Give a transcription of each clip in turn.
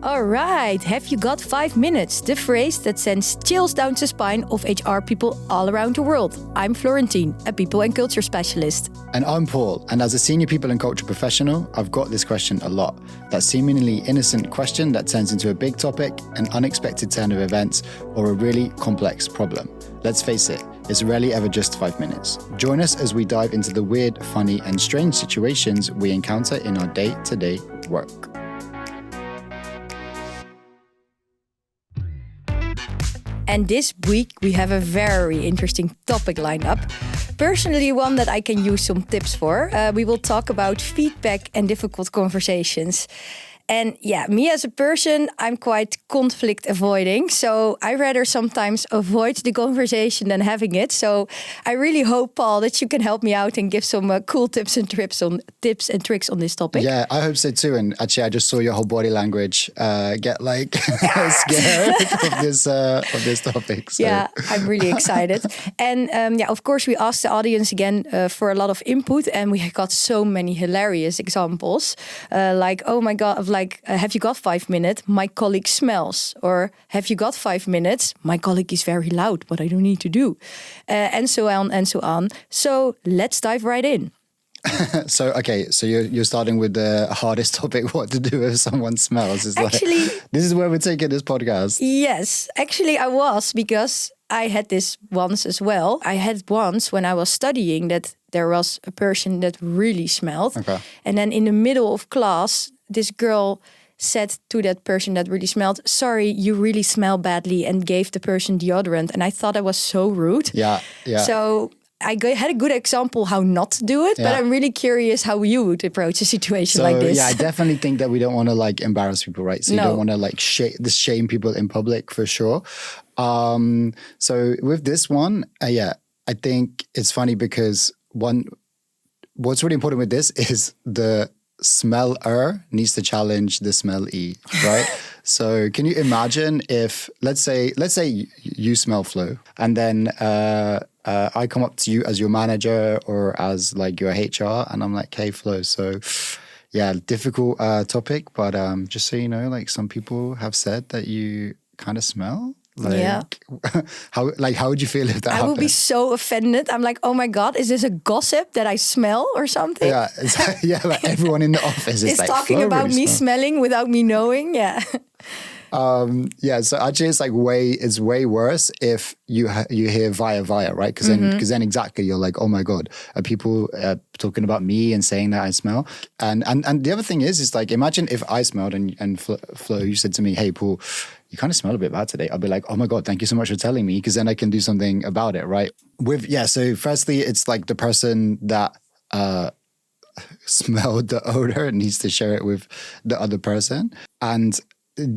All right, have you got 5 minutes? The phrase that sends chills down the spine of HR people all around the world. I'm Florentine, a people and culture specialist. And I'm Paul, and as a senior people and culture professional, I've got this question a lot. That seemingly innocent question that turns into a big topic, an unexpected turn of events, or a really complex problem. Let's face it, it's rarely ever just 5 minutes. Join us as we dive into the weird, funny, and strange situations we encounter in our day-to-day work. And this week we have a very interesting topic lined up. Personally, one that I can use some tips for. We will talk about feedback and difficult conversations. And yeah, me as a person, I'm quite conflict avoiding. So I rather sometimes avoid the conversation than having it. So I really hope, Paul, that you can help me out and give some cool tips and tricks on this topic. Yeah, I hope so too. And actually, I just saw your whole body language get like scared of this topic. So. Yeah, I'm really excited. And of course, we asked the audience again for a lot of input, and we got so many hilarious examples. Like, oh my God, have you got 5 minutes? My colleague smells. Or have you got 5 minutes? My colleague is very loud. What I don't need to do. And so on and so on. So let's dive right in. So you're starting with the hardest topic, what to do if someone smells. This is where we're taking this podcast. Yes, actually I was, because I had this once as well. I had once when I was studying that there was a person that really smelled. Okay. And then in the middle of class, this girl said to that person that really smelled, "Sorry, you really smell badly," and gave the person deodorant. And I thought that was so rude. Yeah. So I had a good example how not to do it, but I'm really curious how you would approach a situation like this. Yeah, I definitely think that we don't want to embarrass people, right? So you don't want to shame people in public for sure. So with this one, I think it's funny because what's really important with this is the smeller needs to challenge the smell-y, right? So can you imagine if, let's say you smell Flo, and then I come up to you as your manager or as your HR, and I'm like, "Hey Flo, so yeah, difficult topic, but just so you know, some people have said that you kind of smell." How would you feel if that happened? I would be so offended. I'm like, oh my God, is this a gossip that I smell or something? Yeah, everyone in the office is talking about me smelling without me knowing. Yeah. So actually it's way worse if you hear via, right? Because then exactly you're like, oh my God, are people talking about me and saying that I smell? And the other thing is imagine if I smelled and Flo, you said to me, "Hey Paul, you kind of smell a bit bad today." I'll be like, "Oh my God, thank you so much for telling me," because then I can do something about it, right? So firstly, it's the person that smelled the odor needs to share it with the other person. And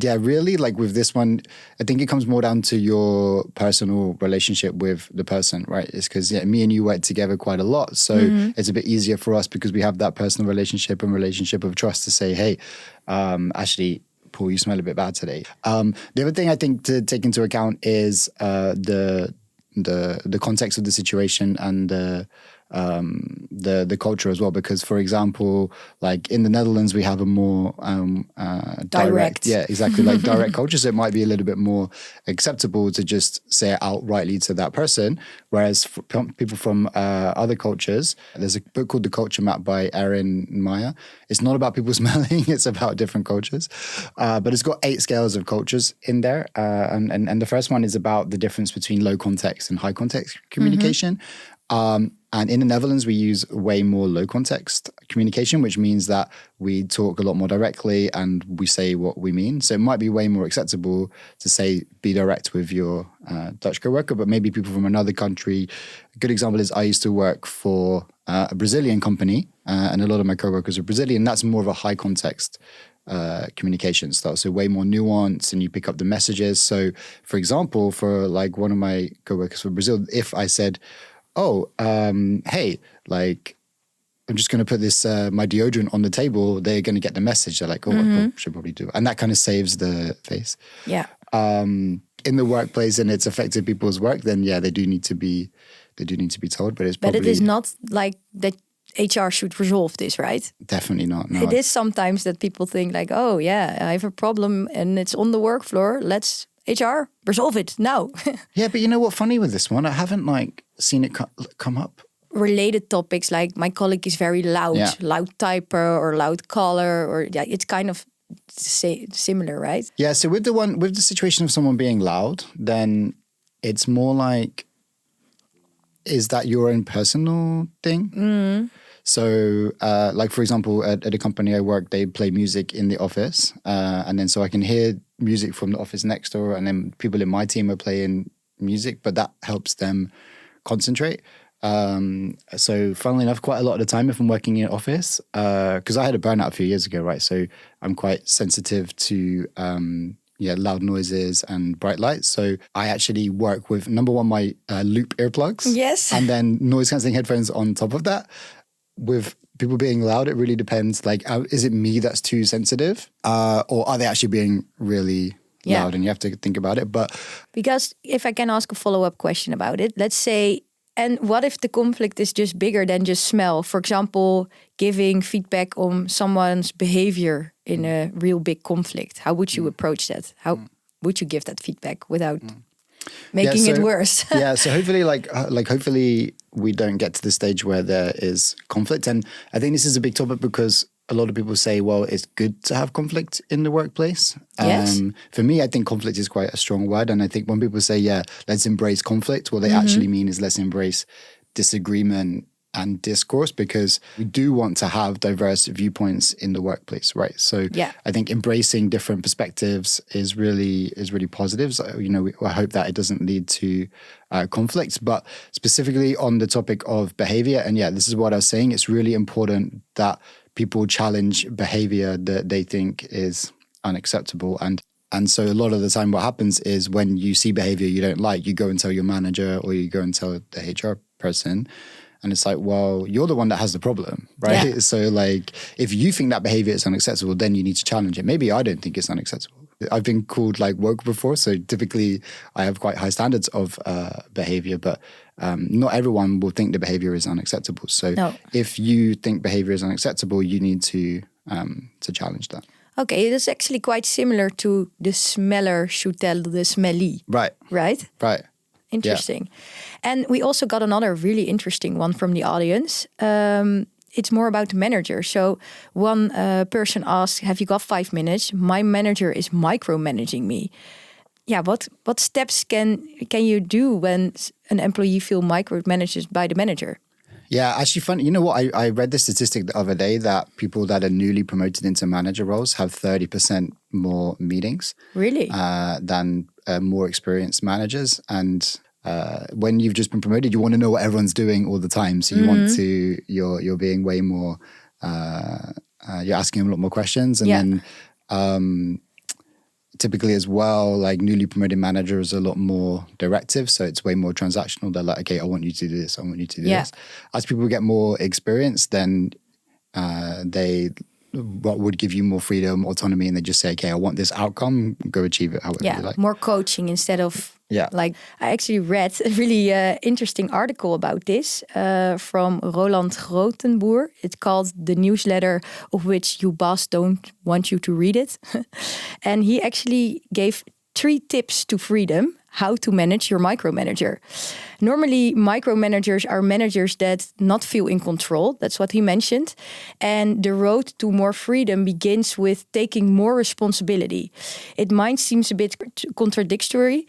yeah, really, with this one, I think it comes more down to your personal relationship with the person, right? It's because me and you work together quite a lot. So it's a bit easier for us because we have that personal relationship and relationship of trust to say, "Hey, actually, Paul, you smell a bit bad today." The other thing I think to take into account is the context of the situation and the culture as well, because for example, in the Netherlands we have a more direct direct culture, so it might be a little bit more acceptable to just say it outrightly to that person, whereas for people from other cultures, there's a book called The Culture Map by Erin Meyer. It's not about people smelling, it's about different cultures, but it's got 8 scales of cultures in there, and the first one is about the difference between low context and high context communication. And in the Netherlands, we use way more low context communication, which means that we talk a lot more directly and we say what we mean. So it might be way more acceptable to say, be direct with your Dutch coworker, but maybe people from another country. A good example is I used to work for a Brazilian company, and a lot of my coworkers are Brazilian. That's more of a high context communication style, so way more nuanced, and you pick up the messages. So for example, for one of my coworkers from Brazil, if I said, "Oh, hey, I'm just going to put this my deodorant on the table," they're going to get the message. They're like, "Oh, I should probably do it," and that kind of saves the face. Yeah. In the workplace, and it's affected people's work, then they do need to be told. But it is not like that HR should resolve this, right? Definitely not. No. It is sometimes that people think like, oh yeah, I have a problem and it's on the work floor. Let's HR resolve it now. Yeah, but you know what? Funny with this one, I haven't like seen it come up. Related topics like my colleague is very loud, loud typer or loud caller, or it's kind of similar, right? Yeah. So with the situation of someone being loud, then it's more like, is that your own personal thing? Mm. So, like for example, at a company I work, they play music in the office, and then so I can hear music from the office next door, and then people in my team are playing music, but that helps them concentrate. So funnily enough, quite a lot of the time, if I'm working in an office, because I had a burnout a few years ago, right? So I'm quite sensitive to loud noises and bright lights. So I actually work with, number one, my loop earplugs. Yes. And then noise cancelling headphones on top of that. With people being loud, it really depends. Like, is it me that's too sensitive? Or are they actually being really loud? And you have to think about it. But because if I can ask a follow-up question about it, let's say, and what if the conflict is just bigger than just smell? For example, giving feedback on someone's behavior in a real big conflict. How would you approach that? How would you give that feedback without making it worse? So hopefully, hopefully we don't get to the stage where there is conflict. And I think this is a big topic because a lot of people say, well, it's good to have conflict in the workplace. Yes. For me, I think conflict is quite a strong word. And I think when people say, let's embrace conflict, what they actually mean is let's embrace disagreement and discourse, because we do want to have diverse viewpoints in the workplace, right? So I think embracing different perspectives is really positive. So, I hope that it doesn't lead to conflicts, but specifically on the topic of behavior. And this is what I was saying. It's really important that people challenge behavior that they think is unacceptable. And so a lot of the time what happens is when you see behavior you don't like, you go and tell your manager or you go and tell the HR person. And it's like, well, you're the one that has the problem, right? Yeah. So like, if you think that behavior is unacceptable, then you need to challenge it. Maybe I don't think it's unacceptable. I've been called like woke before. So typically I have quite high standards of behavior, but not everyone will think the behavior is unacceptable. So if you think behavior is unacceptable, you need to challenge that. Okay, it is actually quite similar to the smeller should tell the smelly. Right. Right? Right. Interesting. Yeah. And we also got another really interesting one from the audience. It's more about the manager. So one person asked, have you got 5 minutes? My manager is micromanaging me. Yeah, what steps can you do when an employee feel micromanaged by the manager? Yeah, actually fun. You know what? I read the statistic the other day that people that are newly promoted into manager roles have 30% more meetings. Really? Than more experienced managers. And when you've just been promoted, you want to know what everyone's doing all the time. So you want to, you're being way more, you're asking them a lot more questions. And then typically as well, like newly promoted managers are a lot more directive. So it's way more transactional. They're like, okay, I want you to do this. I want you to do this. As people get more experience, then they would give you more freedom, autonomy, and they just say, okay, I want this outcome, go achieve it however you like. More coaching instead of like, I actually read a really interesting article about this from Roland Grotenboer. It's called The Newsletter of Which Your Boss Don't Want You to Read It. And he actually gave 3 tips to freedom, how to manage your micromanager. Normally, micromanagers are managers that not feel in control. That's what he mentioned. And the road to more freedom begins with taking more responsibility. It might seem a bit contradictory.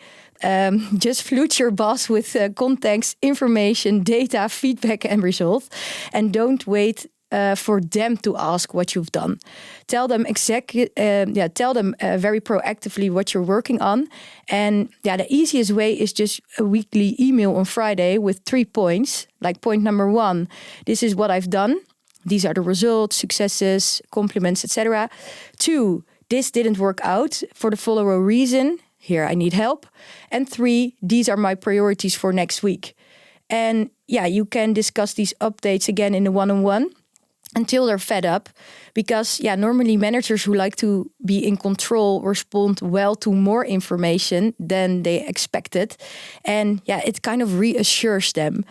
Just flood your boss with context, information, data, feedback, and result. And don't wait for them to ask what you've done. Tell them very proactively what you're working on. And the easiest way is just a weekly email on Friday with 3 points. Like point number 1, this is what I've done. These are the results, successes, compliments, etc. 2, this didn't work out for the following reason. Here, I need help. And 3, these are my priorities for next week. And you can discuss these updates again in the one-on-one until they're fed up, because normally managers who like to be in control respond well to more information than they expected, and it kind of reassures them.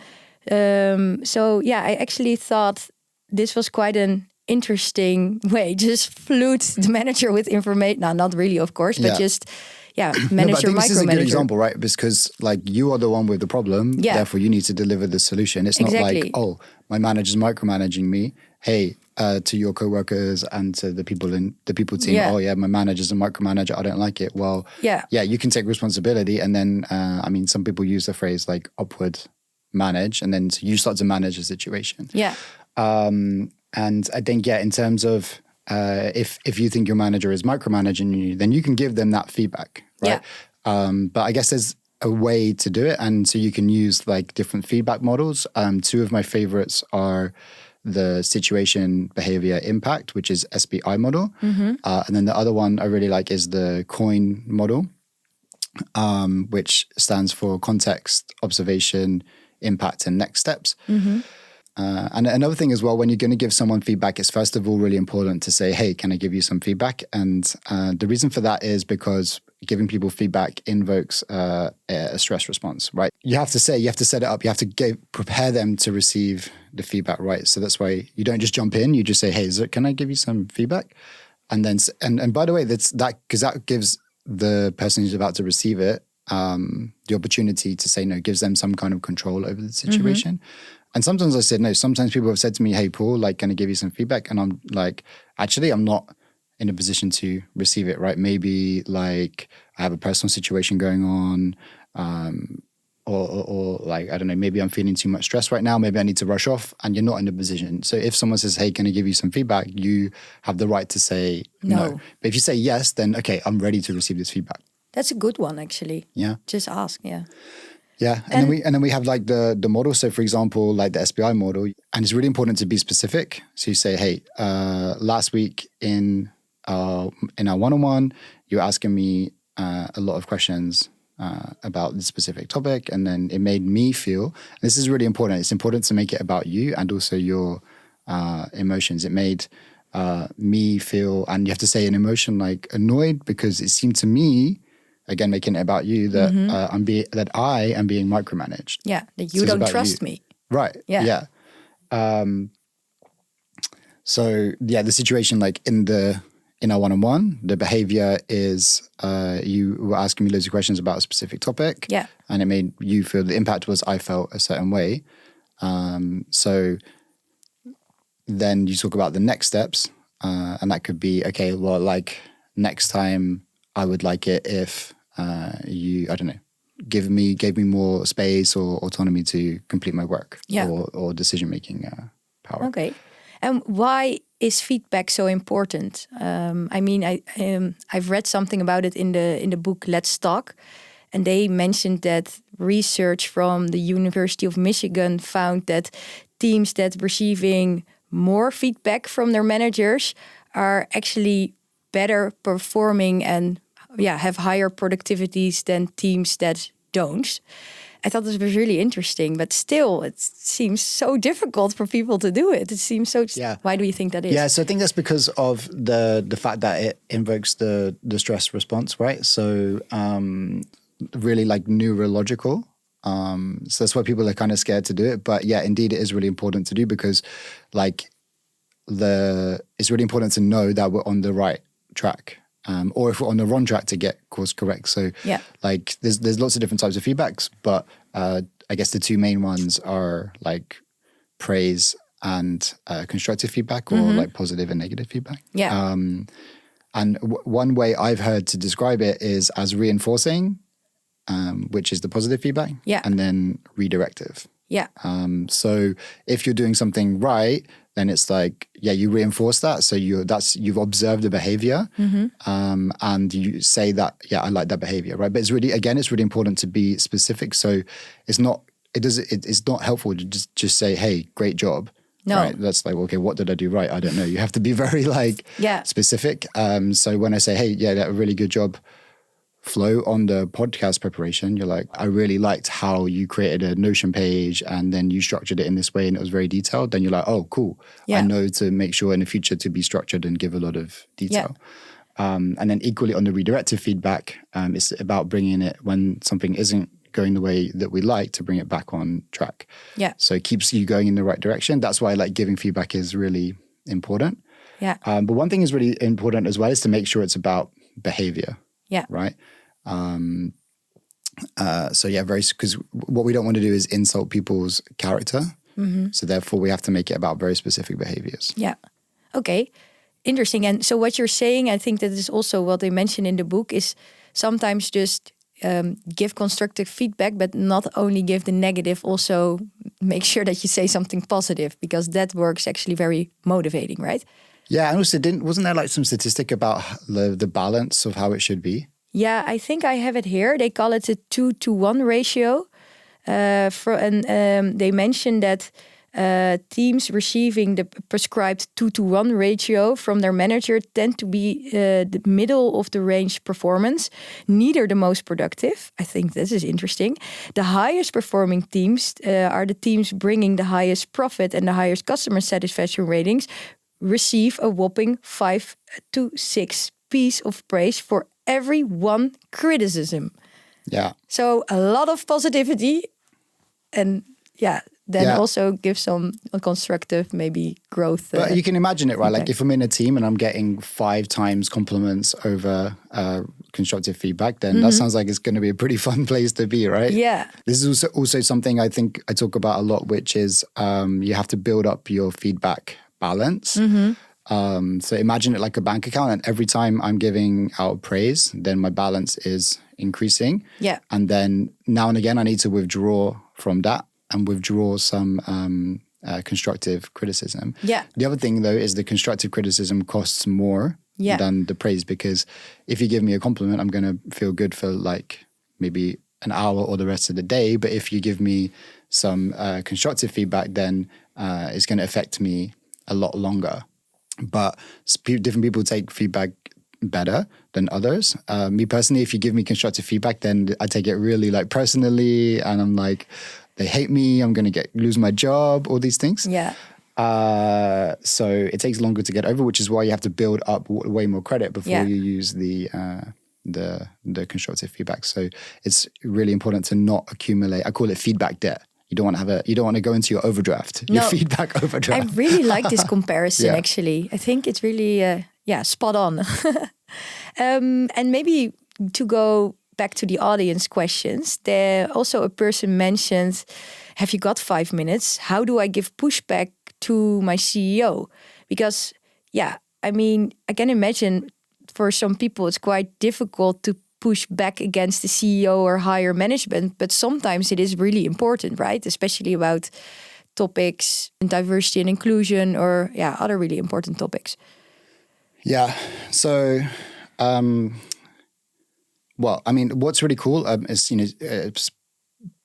I actually thought this was quite an interesting way. Just flute the manager with information. No, not really, of course, but just manage your micromanager. This is a good example, right? Because like you are the one with the problem, therefore you need to deliver the solution. It's not like, oh, my manager's micromanaging me. Hey, to your coworkers and to the people in the people team. Oh yeah, my manager's a micromanager. I don't like it. Well, you can take responsibility, and then I mean, some people use the phrase like upward manage, and then so you start to manage the situation. Yeah. And I think in terms of if you think your manager is micromanaging you, then you can give them that feedback, right? But I guess there's a way to do it, and so you can use like different feedback models. Two of my favorites are the situation behavior impact, which is SBI model. And then the other one I really like is the COIN model, which stands for context, observation, impact, and next steps. And another thing as well, when you're going to give someone feedback, it's first of all really important to say, hey, can I give you some feedback? And the reason for that is because giving people feedback invokes a stress response, right? You have to set it up, you have to prepare them to receive the feedback, right? So that's why you don't just jump in, you just say, hey, can I give you some feedback? And then, and by the way, because that gives the person who's about to receive it the opportunity to say no, gives them some kind of control over the situation. And sometimes I said no. Sometimes people have said to me, hey, Paul, like, can I give you some feedback? And I'm like, actually, I'm not in a position to receive it, right? Maybe like I have a personal situation going on, or like, I don't know, maybe I'm feeling too much stress right now. Maybe I need to rush off, and you're not in a position. So if someone says, hey, can I give you some feedback? You have the right to say no. But if you say yes, then okay, I'm ready to receive this feedback. That's a good one, actually. Yeah. Just ask, Yeah, and then we have like the model. So for example, like the SBI model, and it's really important to be specific. So you say, hey, last week in our one-on-one, you're asking me a lot of questions about this specific topic, and then it made me feel. And this is really important. It's important to make it about you and also your emotions. It made me feel, and you have to say an emotion like annoyed, because it seemed to me, again, making it about you, that I am being micromanaged. Yeah, that you don't trust me. Right. Yeah. So the situation, like in our one-on-one, the behavior is you were asking me loads of questions about a specific topic. Yeah. And it made you feel, the impact was I felt a certain way. So then you talk about the next steps, and that could be, okay, well, like next time I would like it if you, I don't know, gave me more space or autonomy to complete my work, or decision-making power. Okay. And why is feedback so important? I mean, I've read something about it in the book Let's Talk, and they mentioned that research from the University of Michigan found that teams that receiving more feedback from their managers are actually better performing and have higher productivities than teams that don't. I thought this was really interesting, but still, it seems so difficult for people to do it. It seems so. Why do you think that is? Yeah, so I think that's because of the fact that it invokes the stress response, right? So really like neurological. So that's why people are kind of scared to do it. But yeah, indeed, it is really important to do, because like it's really important to know that we're on the right track. Or if we're on the wrong track, to get course correct. So like there's lots of different types of feedbacks, but I guess the two main ones are like praise and constructive feedback, or like positive and negative feedback. Yeah. And one way I've heard to describe it is as reinforcing, which is the positive feedback, and then redirective. Yeah. So if you're doing something right, then it's like, you reinforce that. So you've observed the behavior, and you say that, I like that behavior, right? But it's really important to be specific. So it's not helpful to just say, hey, great job. No. Right? That's like, okay, what did I do right? I don't know. You have to be very like specific. So when I say, hey, that a really good job, Flo, on the podcast preparation, you're like, I really liked how you created a Notion page and then you structured it in this way and it was very detailed. Then you're like, oh, cool. I know to make sure in the future to be structured and give a lot of detail. And then equally on the redirective feedback, it's about bringing it when something isn't going the way that we like, to bring it back on track. Yeah. So it keeps you going in the right direction. That's why like giving feedback is really important. Yeah. But one thing is really important as well is to make sure it's about behavior. Yeah. Right. Because what we don't want to do is insult people's character. So therefore we have to make it about very specific behaviors. Yeah. Okay. Interesting. And so what you're saying, I think that is also what they mention in the book, is sometimes just give constructive feedback, but not only give the negative, also make sure that you say something positive, because that works actually very motivating, right? Yeah, and also wasn't there like some statistic about the balance of how it should be? Yeah, I think I have it here. They call it a 2-to-1 ratio. They mentioned that teams receiving the prescribed 2-to-1 ratio from their manager tend to be the middle of the range performance, neither the most productive. I think this is interesting. The highest performing teams are the teams bringing the highest profit and the highest customer satisfaction ratings, receive a whopping 5 to 6 piece of praise for every one criticism. Yeah. So a lot of positivity, and also give some constructive, maybe growth. But you can imagine it, right? Like if I'm in a team and I'm getting 5 times compliments over constructive feedback, then that sounds like it's going to be a pretty fun place to be, right? Yeah. This is also something I think I talk about a lot, which is you have to build up your feedback balance. So imagine it like a bank account, and every time I'm giving out praise, then my balance is increasing. Yeah. And then now and again, I need to withdraw from that and withdraw some constructive criticism. Yeah. The other thing, though, is the constructive criticism costs more than the praise, because if you give me a compliment, I'm going to feel good for like maybe an hour or the rest of the day. But if you give me some constructive feedback, then it's going to affect me a lot longer. But different people take feedback better than others. Me personally, if you give me constructive feedback, then I take it really like personally, and I'm like, they hate me, I'm going to lose my job, all these things. Yeah. So it takes longer to get over, which is why you have to build up way more credit before you use the constructive feedback. So it's really important to not accumulate. I call it feedback debt. You don't want to go into your overdraft, your feedback overdraft. I really like this comparison, actually. I think it's really, spot on. And maybe to go back to the audience questions, there also a person mentioned, have you got 5 minutes? How do I give pushback to my CEO? Because, I mean, I can imagine for some people it's quite difficult to push back against the CEO or higher management, but sometimes it is really important, right? Especially about topics in diversity and inclusion, or other really important topics. Yeah. So, what's really cool is,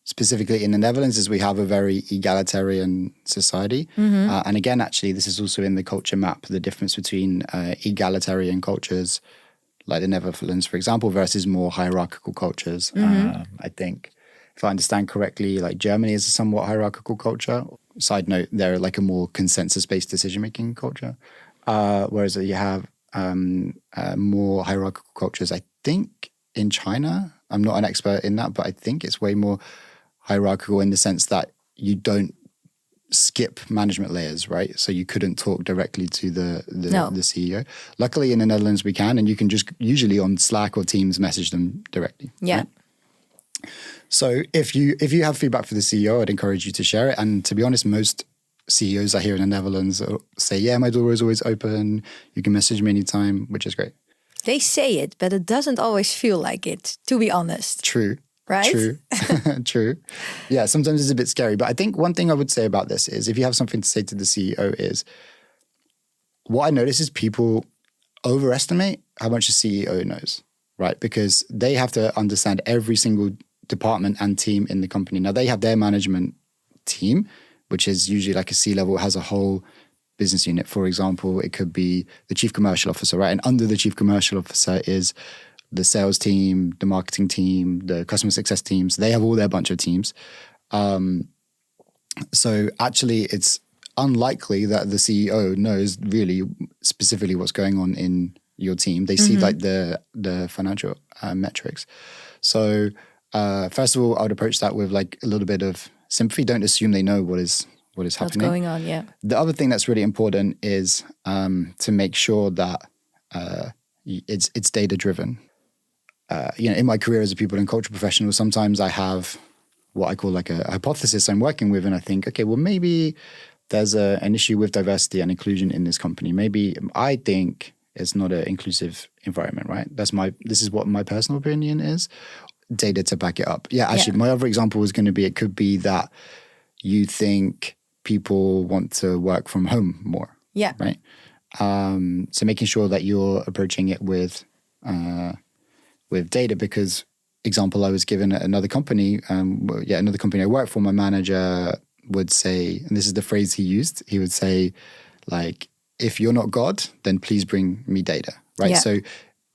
specifically in the Netherlands, is we have a very egalitarian society. And again, actually, this is also in the culture map, the difference between egalitarian cultures like the Netherlands, for example, versus more hierarchical cultures. I think, if I understand correctly, like Germany is a somewhat hierarchical culture. Side note, they're like a more consensus-based decision-making culture. Whereas you have more hierarchical cultures, I think, in China. I'm not an expert in that, but I think it's way more hierarchical in the sense that you don't skip management layers, right? So you couldn't talk directly to the CEO. Luckily in the Netherlands we can, and you can just usually on Slack or Teams message them directly. Yeah. Right? So if you have feedback for the CEO, I'd encourage you to share it. And to be honest, most CEOs I hear in the Netherlands say, yeah, my door is always open. You can message me anytime, which is great. They say it, but it doesn't always feel like it, to be honest. True. Right? True. True. Yeah, sometimes it's a bit scary. But I think one thing I would say about this is, if you have something to say to the CEO, is what I notice is people overestimate how much a CEO knows, right? Because they have to understand every single department and team in the company. Now, they have their management team, which is usually like a C-level, has a whole business unit. For example, it could be the chief commercial officer, right? And under the chief commercial officer is the sales team, the marketing team, the customer success teams. They have all their bunch of teams. So actually, it's unlikely that the CEO knows really specifically what's going on in your team. They see like the financial metrics. So first of all, I would approach that with like a little bit of sympathy. Don't assume they know what is What's happening. going on, yeah. The other thing that's really important is to make sure that it's data driven. In my career as a people and culture professional, sometimes I have what I call like a hypothesis I'm working with, and I think, okay, well, maybe there's an issue with diversity and inclusion in this company. Maybe I think it's not an inclusive environment, right? This is what my personal opinion is. Data to back it up. Yeah, actually, my other example was going to be, it could be that you think people want to work from home more. Yeah. Right. So making sure that you're approaching it with data, because example I was given at another company, another company I work for, my manager would say, and this is the phrase he used, he would say, like, if you're not God, then please bring me data, right? Yeah. So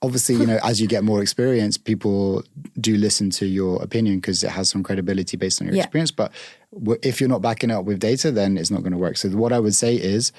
obviously, as you get more experience, people do listen to your opinion because it has some credibility based on your experience. But if you're not backing it up with data, then it's not going to work. So what I would say is,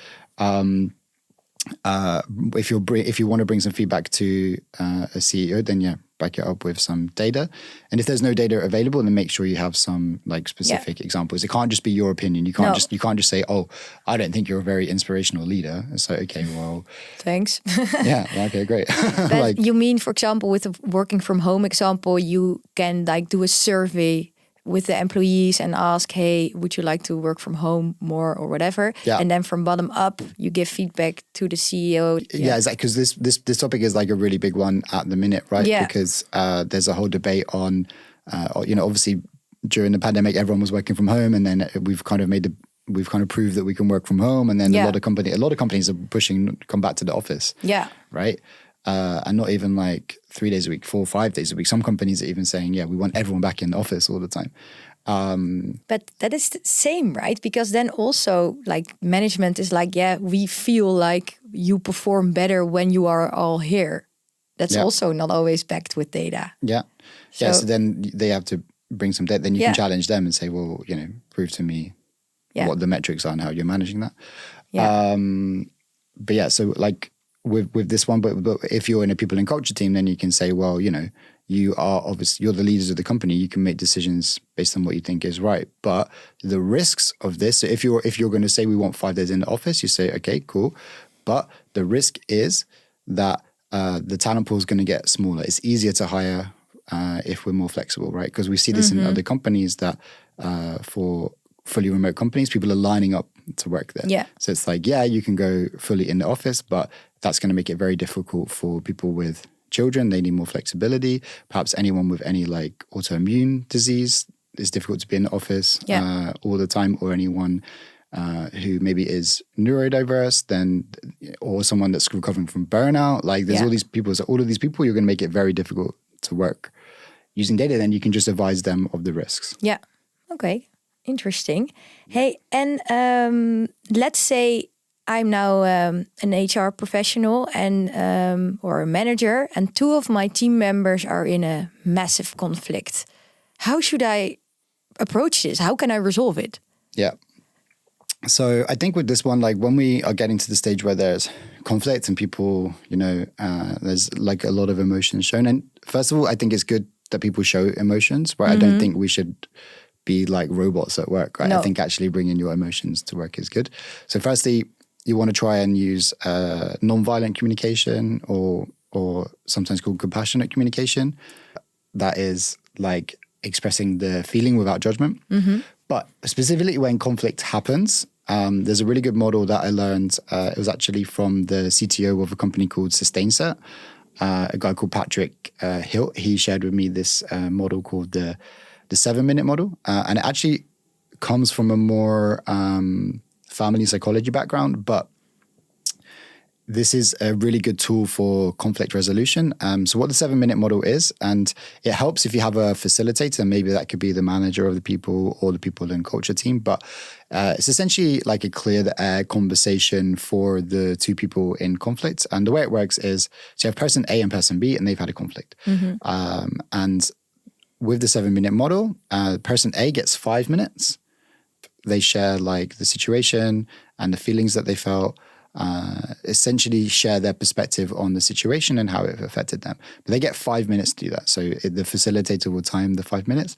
if you want to bring some feedback to a CEO, then back it up with some data. And if there's no data available, then make sure you have some like specific examples. It can't just be your opinion. You can't just say, oh, I don't think you're a very inspirational leader. It's like, okay, well, thanks. Okay, great. But you mean, for example, with the working from home example, you can like do a survey with the employees and ask, hey, would you like to work from home more or whatever? Yeah. And then from bottom up, you give feedback to the CEO. Yeah, exactly. Because this topic is like a really big one at the minute, right? Yeah. Because there's a whole debate on, obviously during the pandemic, everyone was working from home, and then we've kind of proved that we can work from home, and then a lot of companies are pushing to come back to the office. Yeah. Right. And not even like 3 days a week, 4 or 5 days a week. Some companies are even saying, we want everyone back in the office all the time. But that is the same, right? Because then also like management is like, we feel like you perform better when you are all here. That's also not always backed with data. Yeah. So then they have to bring some data. Then you can challenge them and say, well, prove to me what the metrics are and how you're managing that. Yeah. So like, with this one, but if you're in a people and culture team, then you can say, well, you're the leaders of the company. You can make decisions based on what you think is right. But the risks of this, so if you're going to say we want 5 days in the office, you say, okay, cool. But the risk is that the talent pool is going to get smaller. It's easier to hire if we're more flexible, right? Because we see this in other companies that for fully remote companies, people are lining up to work there. Yeah. So it's like, you can go fully in the office, but that's going to make it very difficult for people with children. They need more flexibility. Perhaps anyone with any like autoimmune disease, it's difficult to be in the office all the time, or anyone who maybe is neurodiverse, or someone that's recovering from burnout. Like there's all these people. So all of these people, you're going to make it very difficult to work. Using data, then you can just advise them of the risks. Yeah. Okay. Interesting. Hey, and let's say I'm now an HR professional and or a manager, and 2 of my team members are in a massive conflict. How should I approach this? How can I resolve it? Yeah. So I think with this one, like when we are getting to the stage where there's conflict and people, there's like a lot of emotions shown. And first of all, I think it's good that people show emotions, right? I don't think we should be like robots at work, right? No. I think actually bringing your emotions to work is good. So firstly, you want to try and use non-violent communication or sometimes called compassionate communication. That is like expressing the feeling without judgment. Mm-hmm. But specifically when conflict happens, there's a really good model that I learned. It was actually from the CTO of a company called SustainSet, a guy called Patrick Hilt. He shared with me this model called the 7-minute model. And it actually comes from a more family psychology background, but this is a really good tool for conflict resolution. So what the 7-minute model is, and it helps if you have a facilitator, maybe that could be the manager of the people or the people in culture team, but it's essentially like a clear the air conversation for the 2 people in conflict. And the way it works is, so you have person A and person B, and they've had a conflict. Mm-hmm. And with the 7-minute model, person A gets 5 minutes. They share like the situation and the feelings that they felt. essentially share their perspective on the situation and how it affected them. But they get 5 minutes to do that. So the facilitator will time the 5 minutes.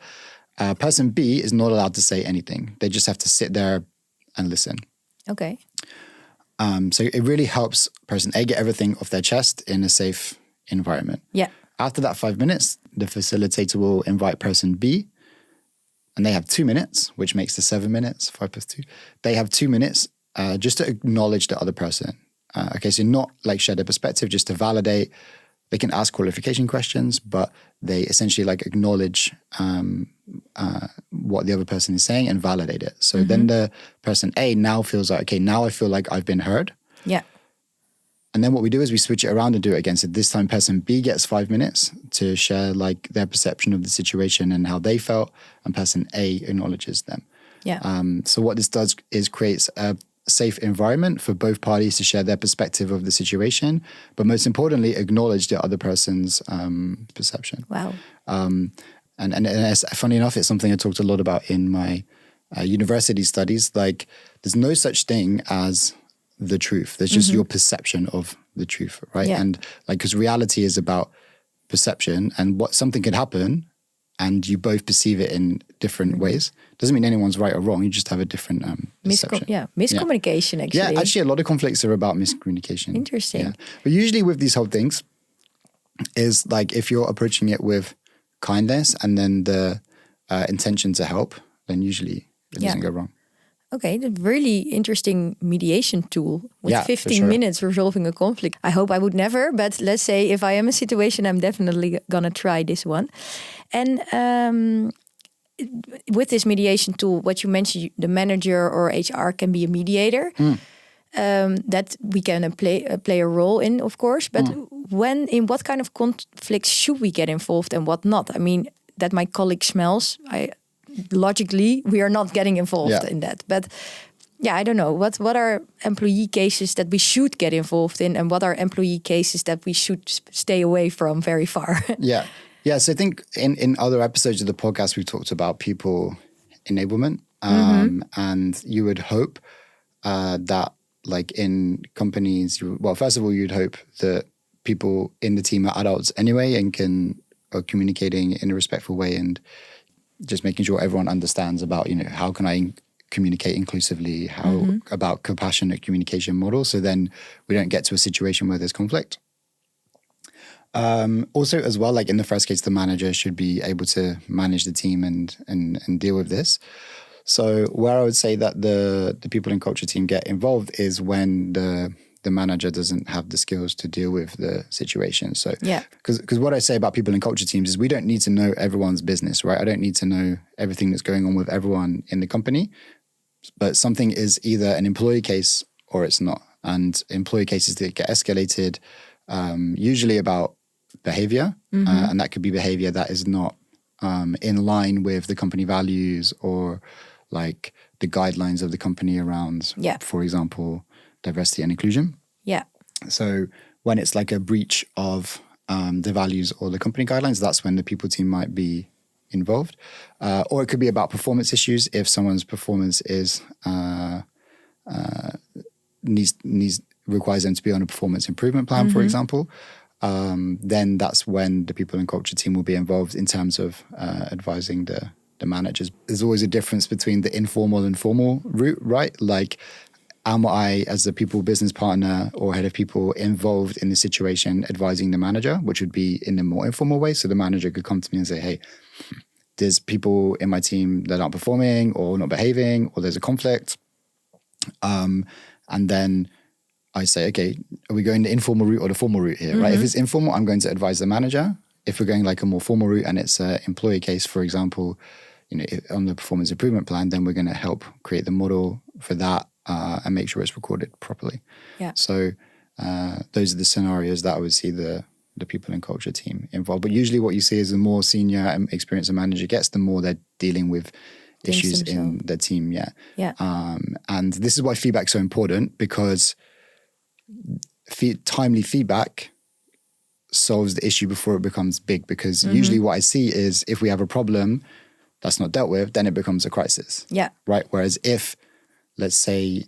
Person B is not allowed to say anything. They just have to sit there and listen. Okay. So it really helps person A get everything off their chest in a safe environment. Yeah. After that 5 minutes, the facilitator will invite person B, and they have 2 minutes, which makes the 7 minutes, 5 plus 2. They have 2 minutes just to acknowledge the other person. Okay, so not like share their perspective, just to validate. They can ask qualification questions, but they essentially like acknowledge what the other person is saying and validate it. So then the person A now feels like, okay, now I feel like I've been heard. Yeah. And then what we do is we switch it around and do it again. So this time person B gets 5 minutes to share like their perception of the situation and how they felt, and person A acknowledges them. Yeah. So what this does is creates a safe environment for both parties to share their perspective of the situation, but most importantly, acknowledge the other person's perception. Wow. And it's, funny enough, it's something I talked a lot about in my university studies. Like, there's no such thing as the truth. There's just your perception of the truth, right? Yeah. And like, because reality is about perception, and what something could happen and you both perceive it in different ways. Doesn't mean anyone's right or wrong. You just have a different perception. Miscommunication, actually. Yeah, actually, a lot of conflicts are about miscommunication. Interesting. Yeah. But usually with these whole things is like, if you're approaching it with kindness and then the intention to help, then usually it doesn't go wrong. Okay, that's really interesting mediation tool with 15 for sure. minutes resolving a conflict. I hope I would never, but let's say if I am in a situation, I'm definitely gonna try this one. And with this mediation tool, what you mentioned, the manager or HR can be a mediator. That we can play a role in, of course. But in what kind of conflicts should we get involved and what not? I mean, that my colleague smells, logically, we are not getting involved in that. But I don't know. What are employee cases that we should get involved in, and what are employee cases that we should stay away from very far? Yeah. So I think in other episodes of the podcast, we talked about people enablement. And you would hope that, like in companies, first of all, you'd hope that people in the team are adults anyway and are communicating in a respectful way, and just making sure everyone understands about, how can I communicate inclusively, about compassionate communication models, so then we don't get to a situation where there's conflict. Also, as well, like in the first case, the manager should be able to manage the team and deal with this. So where I would say that the people and culture team get involved is when the manager doesn't have the skills to deal with the situation. So because what I say about people and culture teams is we don't need to know everyone's business, right? I don't need to know everything that's going on with everyone in the company, but something is either an employee case or it's not. And employee cases that get escalated, usually about behavior, and that could be behavior that is not in line with the company values or like the guidelines of the company around, for example, diversity and inclusion. Yeah. So when it's like a breach of the values or the company guidelines, that's when the people team might be involved. Or it could be about performance issues. If someone's performance is requires them to be on a performance improvement plan, for example, then that's when the people and culture team will be involved in terms of advising the managers. There's always a difference between the informal and formal route, right? Like, am I, as a people business partner or head of people, involved in the situation advising the manager, which would be in a more informal way? So the manager could come to me and say, hey, there's people in my team that aren't performing or not behaving, or there's a conflict. And then I say, okay, are we going the informal route or the formal route here, right? If it's informal, I'm going to advise the manager. If we're going like a more formal route and it's an employee case, for example, on the performance improvement plan, then we're going to help create the model for that and make sure it's recorded properly. Yeah. So those are the scenarios that I would see the people and culture team involved. But usually what you see is the more senior and experienced a manager gets, the more they're dealing with issues in their team. Yeah. And this is why feedback is so important, because timely feedback solves the issue before it becomes big. Because usually what I see is if we have a problem that's not dealt with, then it becomes a crisis. Yeah. Right. Whereas if, let's say,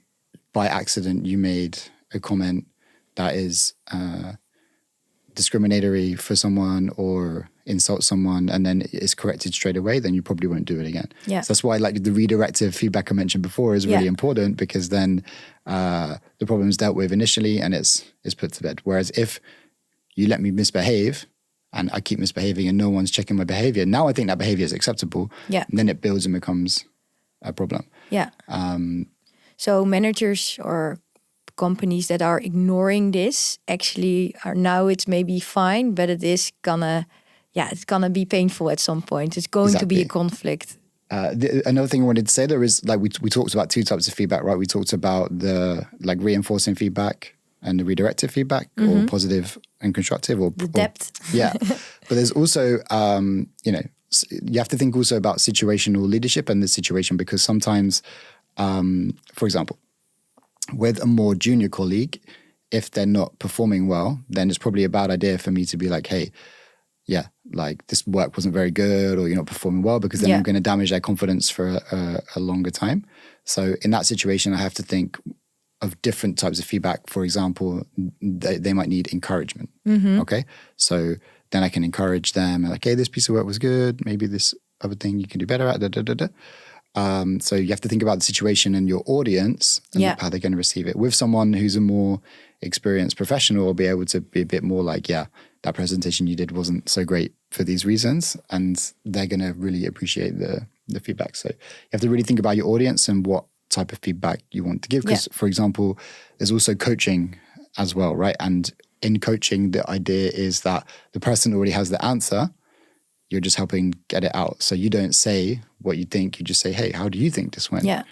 by accident you made a comment that is discriminatory for someone or insults someone and then it's corrected straight away, then you probably won't do it again. Yeah. So that's why like the redirective feedback I mentioned before is really important, because then the problem is dealt with initially and it's put to bed. Whereas if you let me misbehave and I keep misbehaving and no one's checking my behavior, now I think that behavior is acceptable. Yeah. And then it builds and becomes a problem. Yeah. So managers or companies that are ignoring this actually are now, it's maybe fine, but it is it's gonna be painful at some point. It's going to be a conflict. Another thing I wanted to say there is like we talked about two types of feedback, right? We talked about the like reinforcing feedback and the redirective feedback, or positive and constructive, or the depth. Yeah, but there's also you have to think also about situational leadership and the situation, because sometimes, for example, with a more junior colleague, if they're not performing well, then it's probably a bad idea for me to be like, hey, yeah, like this work wasn't very good, or you're not performing well, because then I'm going to damage their confidence for a longer time. So in that situation, I have to think of different types of feedback. For example, they might need encouragement. Okay, so then I can encourage them, like, hey, this piece of work was good. Maybe this other thing you can do better at. So you have to think about the situation and your audience and how they're going to receive it. With someone who's a more experienced professional, will be able to be a bit more like, yeah, that presentation you did wasn't so great for these reasons, and they're going to really appreciate the feedback. So you have to really think about your audience and what type of feedback you want to give. Because, for example, there's also coaching as well, right? And in coaching, the idea is that the person already has the answer. You're just helping get it out. So you don't say what you think. You just say, hey, how do you think this went? Yeah.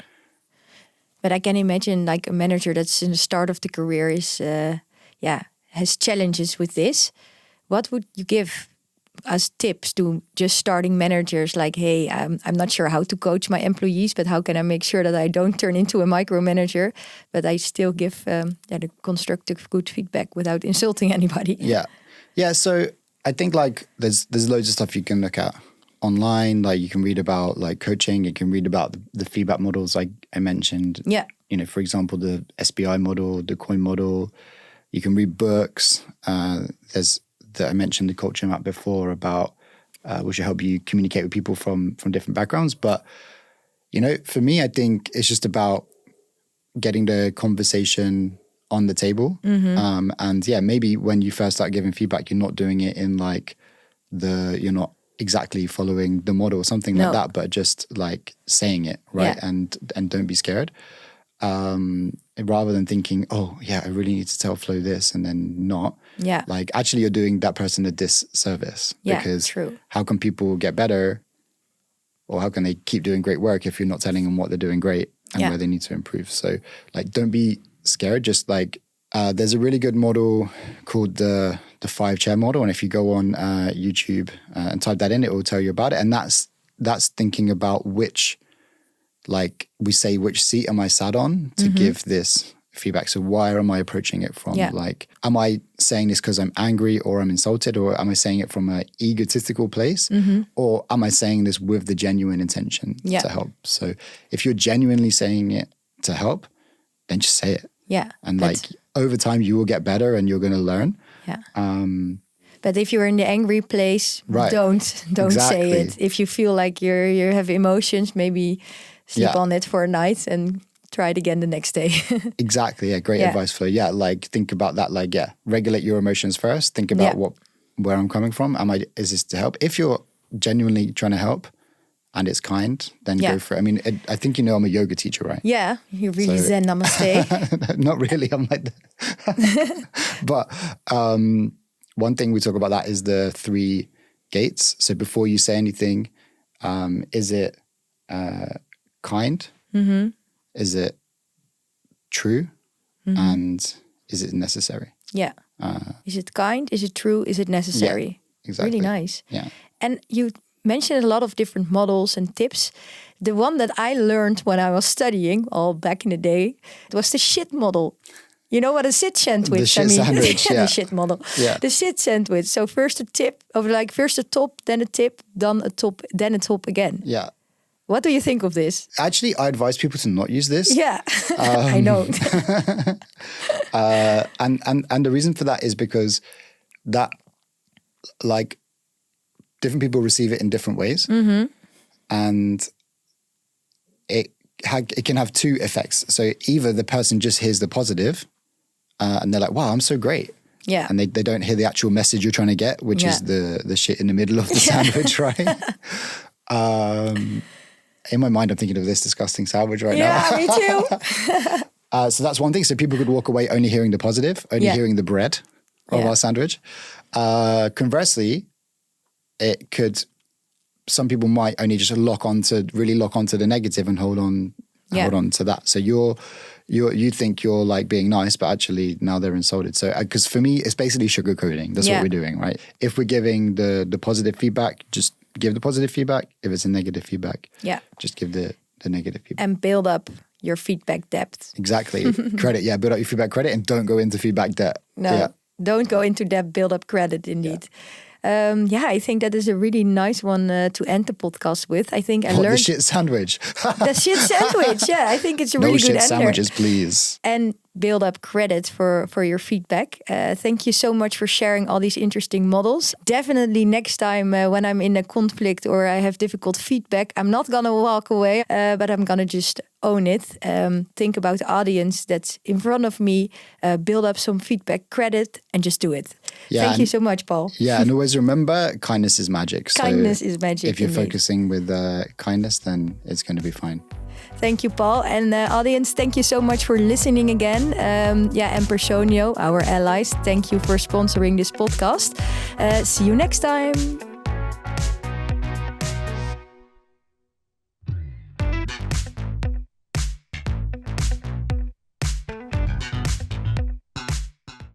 But I can imagine like a manager that's in the start of the career is, has challenges with this. What would you give as tips to just starting managers? Like, hey, I'm not sure how to coach my employees, but how can I make sure that I don't turn into a micromanager, but I still give the constructive, good feedback without insulting anybody? Yeah. So I think like there's loads of stuff you can look at online. Like you can read about like coaching. You can read about the feedback models like I mentioned. Yeah. You know, for example, the SBI model, the COIN model. You can read books. I mentioned the culture map before about which will help you communicate with people from different backgrounds. But you know, for me, I think it's just about getting the conversation on the table. And yeah, maybe when you first start giving feedback, you're not doing it in like you're not exactly following the model or something like that, but just like saying it, right? And don't be scared. Rather than thinking, oh yeah, I really need to tell Flo this and then not. Yeah. Like actually you're doing that person a disservice. Because how can people get better, or how can they keep doing great work if you're not telling them what they're doing great and where they need to improve? So like don't be scared. Just like there's a really good model called the 5-chair model, and if you go on YouTube and type that in, it will tell you about it. And that's thinking about which seat am I sat on to give this feedback. So why am I approaching it from? Like, am I saying this because I'm angry or I'm insulted, or am I saying it from an egotistical place, or am I saying this with the genuine intention to help? So if you're genuinely saying it to help, then just say it. Yeah. And like over time you will get better and you're going to learn. Yeah. But if you're in the angry place, don't say it. If you feel like you have emotions, maybe sleep on it for a night and try it again the next day. Exactly. Yeah. Great advice, Flo. Yeah. Like think about that. Like, regulate your emotions first. Think about where I'm coming from. Is this to help? If you're genuinely trying to help and it's kind, then go for it. I mean, I think I'm a yoga teacher, right? Yeah. You're really zen, namaste. Not really. I'm like that. But one thing we talk about that is the 3 gates. So before you say anything, is it kind? Is it true? And is it necessary? Yeah. Is it kind? Is it true? Is it necessary? Yeah, exactly. Really nice. Yeah. And you mentioned a lot of different models and tips. The one that I learned when I was studying, all back in the day, it was the shit model. You know what a shit sandwich? The shit sandwich, the shit model. Yeah. The shit sandwich. So first a tip, first a top, then a tip, then a top, then a top again. Yeah. What do you think of this? Actually, I advise people to not use this. Yeah, I know. And the reason for that is because that, like, different people receive it in different ways. Mm-hmm. And it can have two effects. So either the person just hears the positive and they're like, wow, I'm so great. Yeah. And they don't hear the actual message you're trying to get, which is the shit in the middle of the sandwich, right? In my mind, I'm thinking of this disgusting sandwich right now. Yeah, me too. So that's one thing. So people could walk away only hearing the positive, only hearing the bread of our sandwich. Conversely, some people might only just lock onto the negative and hold on to that. So you think you're like being nice, but actually now they're insulted. So because for me, it's basically sugarcoating. That's what we're doing, right? If we're giving the positive feedback, just give the positive feedback. If it's a negative feedback, just give the negative feedback. And build up your feedback depth. Exactly. Credit. Yeah. Build up your feedback credit and don't go into feedback debt. No, don't go into debt, build up credit indeed. I think that is a really nice one to end the podcast with. I think I learned... The shit sandwich. The shit sandwich, yeah. I think it's a really good ender. No shit sandwiches, please. And build up credit for your feedback. Thank you so much for sharing all these interesting models. Definitely next time when I'm in a conflict or I have difficult feedback, I'm not going to walk away, but I'm going to just own it. Think about the audience that's in front of me, build up some feedback credit and just do it. Yeah, Thank you so much, Paul. Yeah, and always remember, kindness is magic. Kindness is magic. If you're focusing with kindness, then it's going to be fine. Thank you, Paul. And audience, thank you so much for listening again. And Personio, our allies, thank you for sponsoring this podcast. See you next time.